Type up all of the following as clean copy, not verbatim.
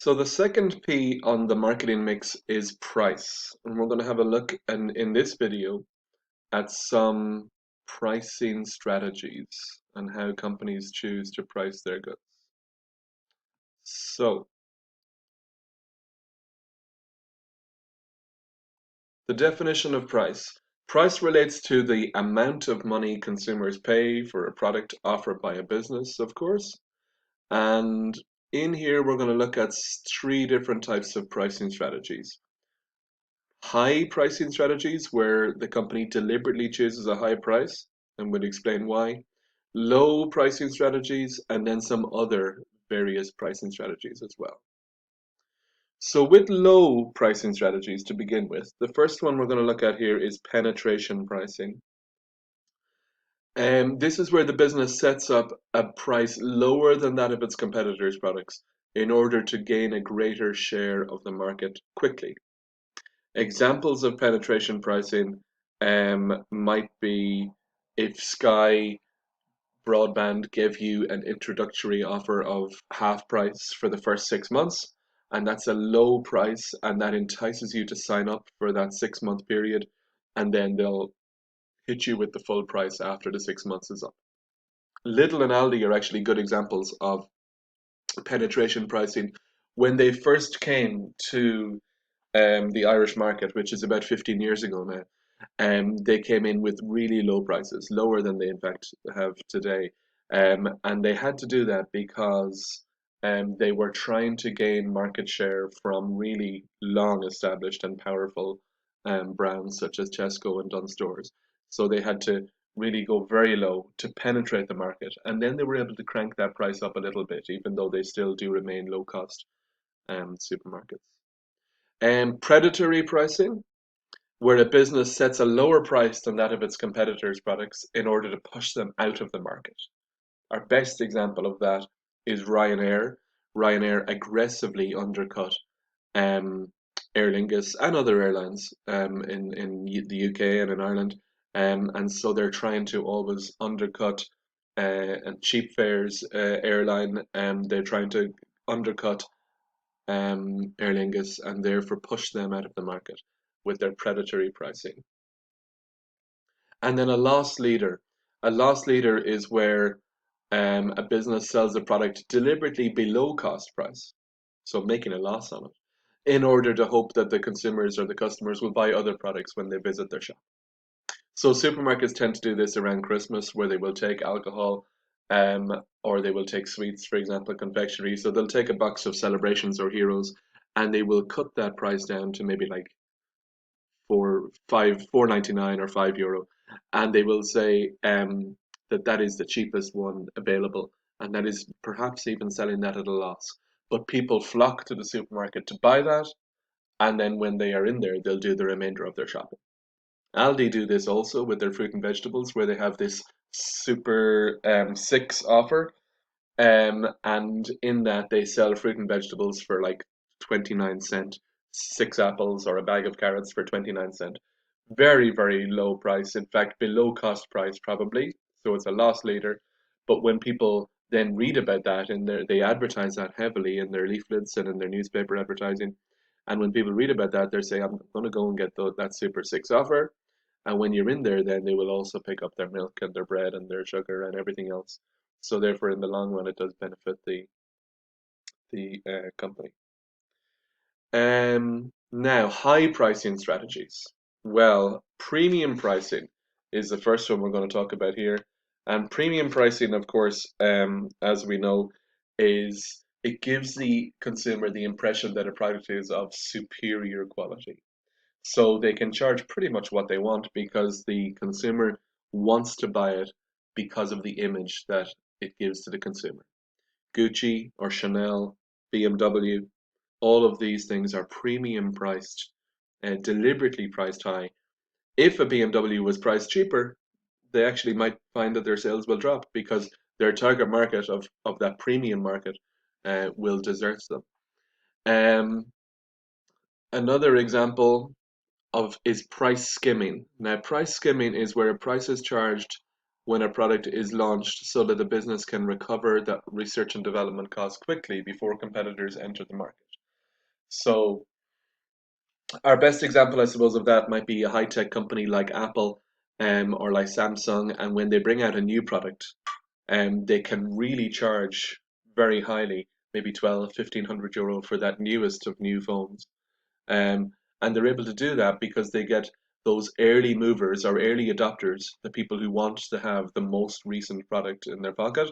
So the second P on the marketing mix is price. And we're going to have a look in this video at some pricing strategies and how companies choose to price their goods. So the definition of price. Price relates to the amount of money consumers pay for a product offered by a business, of course. And in here, we're going to look at three different types of pricing strategies. High pricing strategies, where the company deliberately chooses a high price, and we'll explain why. Low pricing strategies, and then some other various pricing strategies as well. So with low pricing strategies to begin with, the first one we're going to look at here is penetration pricing. This is where the business sets up a price lower than that of its competitors' products in order to gain a greater share of the market quickly. Examples of penetration pricing might be if Sky Broadband gave you an introductory offer of half price for the first 6 months, and that's a low price, and that entices you to sign up for that 6 month period, and then they'll hit you with the full price after the 6 months is up. Lidl and Aldi are actually good examples of penetration pricing. When they first came to the Irish market, which is about 15 years ago now, they came in with really low prices, lower than they in fact have today. And they had to do that because they were trying to gain market share from really long established and powerful brands such as Tesco and Dunnes Stores. So they had to really go very low to penetrate the market. And then they were able to crank that price up a little bit, even though they still do remain low cost supermarkets. Predatory pricing, where a business sets a lower price than that of its competitors' products in order to push them out of the market. Our best example of that is Ryanair. Ryanair aggressively undercut um, Aer Lingus and other airlines in the UK and in Ireland. And so they're trying to always undercut a cheap fares airline, and they're trying to undercut Aer Lingus and therefore push them out of the market with their predatory pricing. And then a loss leader. A loss leader is where a business sells a product deliberately below cost price, so making a loss on it, in order to hope that the consumers or the customers will buy other products when they visit their shop. So supermarkets tend to do this around Christmas, where they will take alcohol, or they will take sweets, for example, confectionery. So they'll take a box of celebrations or heroes, and they will cut that price down to maybe like 4.99 or €5, and they will say that that is the cheapest one available, and that is perhaps even selling that at a loss. But people flock to the supermarket to buy that, and then when they are in there, they'll do the remainder of their shopping. Aldi do this also with their fruit and vegetables, where they have this super six offer, and in that they sell fruit and vegetables for like 29¢, six apples or a bag of carrots for 29¢. Very, very low price. In fact, below cost price probably. So it's a loss leader. But when people then read about that and they advertise that heavily in their leaflets and in their newspaper advertising. And when people read about that, they're saying, I'm going to go and get that Super 6 offer. And when you're in there, then they will also pick up their milk and their bread and their sugar and everything else. So therefore, in the long run, it does benefit the company. Now, high pricing strategies. Well, premium pricing is the first one we're going to talk about here. And premium pricing, of course, as we know, is it gives the consumer the impression that a product is of superior quality. So they can charge pretty much what they want because the consumer wants to buy it because of the image that it gives to the consumer. Gucci or Chanel, BMW, all of these things are premium priced, deliberately priced high. If a BMW was priced cheaper, they actually might find that their sales will drop because their target market of that premium market will desert them. Um, Another example of is price skimming. Now, price skimming is where a price is charged when a product is launched so that the business can recover that research and development costs quickly before competitors enter the market. So our best example, I suppose, of that might be a high-tech company like Apple, or like Samsung, and when they bring out a new product, they can really charge very highly, maybe 12, 1,500 euro for that newest of new phones. Um, and they're able to do that because they get those early movers or early adopters, the people who want to have the most recent product in their pocket,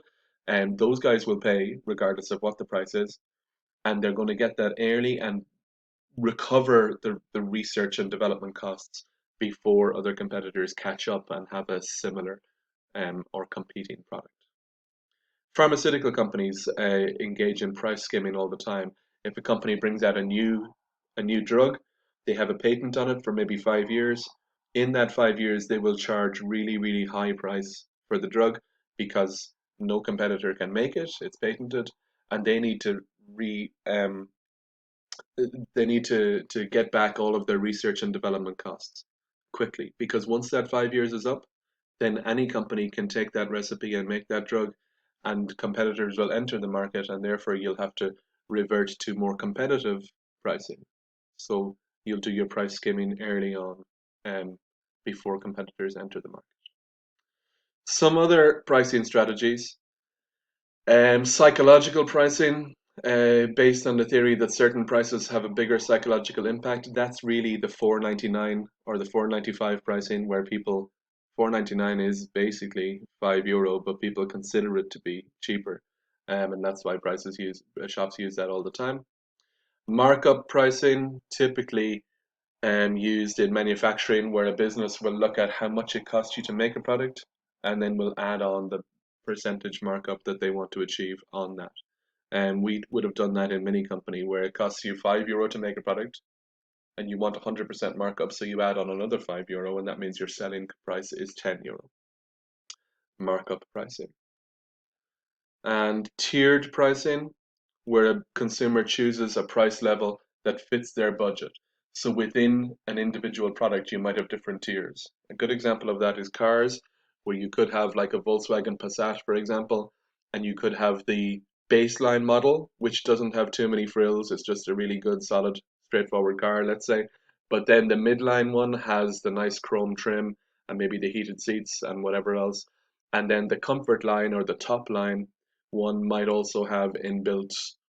and those guys will pay regardless of what the price is, and they're going to get that early and recover the research and development costs before other competitors catch up and have a similar or competing product. Pharmaceutical companies engage in price skimming all the time. If a company brings out a new drug, they have a patent on it for maybe 5 years. In that 5 years, they will charge really, really high price for the drug because no competitor can make it. It's patented, and re they need to get back all of their research and development costs quickly because once that 5 years is up, then any company can take that recipe and make that drug, and competitors will enter the market, and therefore you'll have to revert to more competitive pricing. So you'll do your price skimming early on, before competitors enter the market. Some other pricing strategies. Psychological pricing, based on the theory that certain prices have a bigger psychological impact. That's really the 4.99 or the 4.95 pricing, where people 4.99 is basically €5, but people consider it to be cheaper, and that's why shops use that all the time. Markup pricing, typically used in manufacturing, where a business will look at how much it costs you to make a product and then will add on the percentage markup that they want to achieve on that. And we would have done that in many company where it costs you €5 to make a product and you want 100% markup, so you add on another €5, and that means your selling price is €10. Markup pricing. And tiered pricing, where a consumer chooses a price level that fits their budget. So within an individual product, you might have different tiers. A good example of that is cars, where you could have like a Volkswagen Passat, for example, and you could have the baseline model, which doesn't have too many frills. It's just a really good, solid, straightforward car, let's say. But then the midline one has the nice chrome trim and maybe the heated seats and whatever else. And then the comfort line or the top line one might also have inbuilt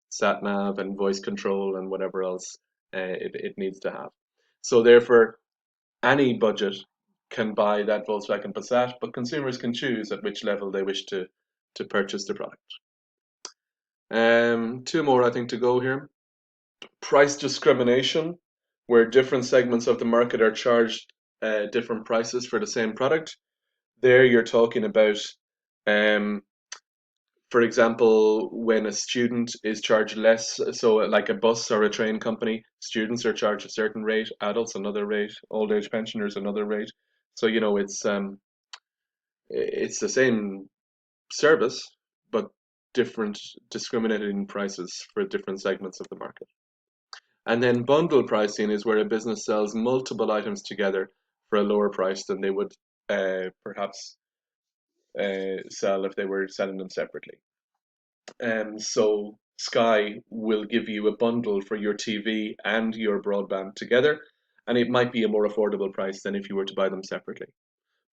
sat nav and voice control and whatever else it needs to have. So therefore, any budget can buy that Volkswagen Passat, but consumers can choose at which level they wish to purchase the product. Two more, I think, to go here. Price discrimination, where different segments of the market are charged different prices for the same product. There, you're talking about um, for example, when a student is charged less, so like a bus or a train company, students are charged a certain rate, adults another rate, old age pensioners another rate. So it's the same service, but different discriminating prices for different segments of the market. And then bundle pricing is where a business sells multiple items together for a lower price than they would perhaps sell if they were selling them separately. So Sky will give you a bundle for your TV and your broadband together, and it might be a more affordable price than if you were to buy them separately.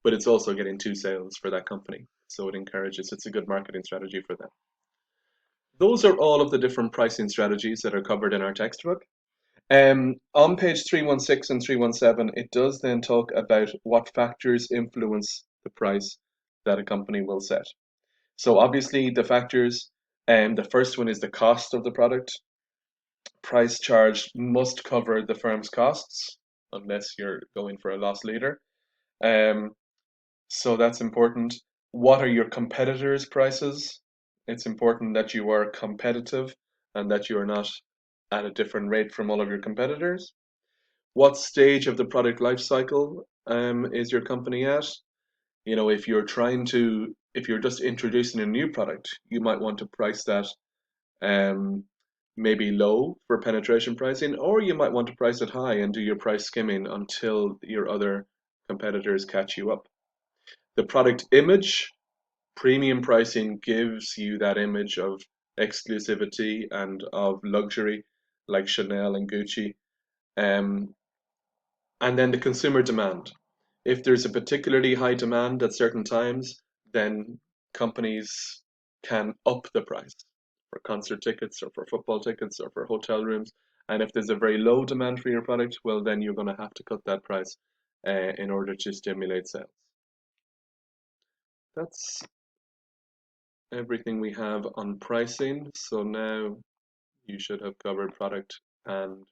But it's also getting two sales for that company, so it's a good marketing strategy for them. Those are all of the different pricing strategies that are covered in our textbook. On page 316 and 317, it does then talk about what factors influence the price that a company will set. So obviously the factors, the first one is the cost of the product. Price charged must cover the firm's costs unless you're going for a loss leader. Um, so that's important. What are your competitors' prices? It's important that you are competitive and that you are not at a different rate from all of your competitors. What stage of the product life cycle is your company at? If you're just introducing a new product, you might want to price that um, maybe low for penetration pricing, or you might want to price it high and do your price skimming until your other competitors catch you up. The product image, premium pricing gives you that image of exclusivity and of luxury, like Chanel and Gucci. Um, and then the consumer demand. If there's a particularly high demand at certain times, then companies can up the price for concert tickets or for football tickets or for hotel rooms. And if there's a very low demand for your product, well, then you're going to have to cut that price in order to stimulate sales. That's everything we have on pricing. So now you should have covered product and